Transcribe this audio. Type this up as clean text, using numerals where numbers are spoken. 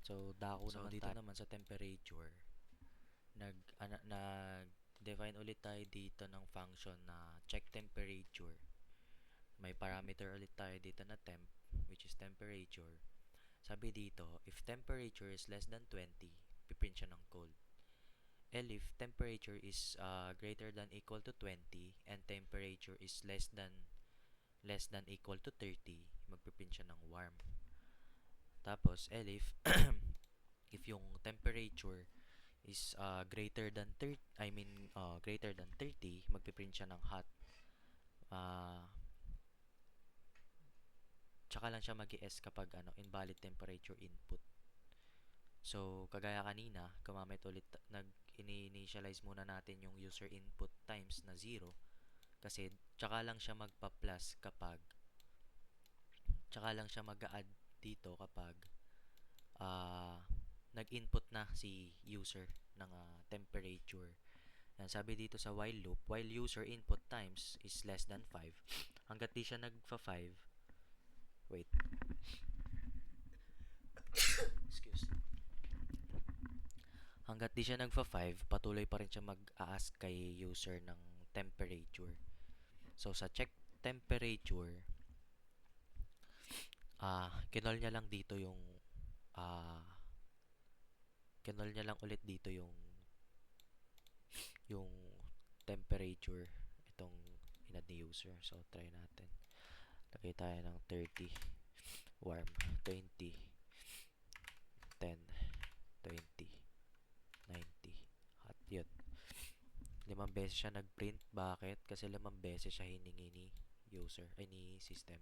So, dako naman dito tayo naman sa temperature. Nag-define ulit tayo dito ng function na check temperature. May parameter ulit tayo dito na temp, which is temperature. Sabi dito, if temperature is less than 20, piprint siya ng cold. And if temperature is greater than equal to 20 and temperature is less than equal to 30, magpiprint siya ng warm. Tapos, if if yung temperature is greater than 30, magpiprint siya ng hot. Tsaka lang siya mag-ES kapag invalid temperature input. So, kagaya kanina, nag-initialize muna natin yung user input times na 0 kasi tsaka lang siya mag-add dito kapag nag-input na si user ng temperature. Yan, sabi dito sa while loop, while user input times is less than 5, hanggat di siya nagfa-5, wait, excuse, hanggat di siya nagfa-5, patuloy pa rin siya mag-a-ask kay user ng temperature. So, sa check temperature, kinol niya lang dito kinol niya lang ulit dito yung temperature, itong inad ni user. So, try natin. Lagay tayo ng 30, warm, 20, 10, 20, 90, hot. Yun. 5 beses siya nag-print. Bakit? Kasi 5 beses siya hiningi ni user, ay ni system.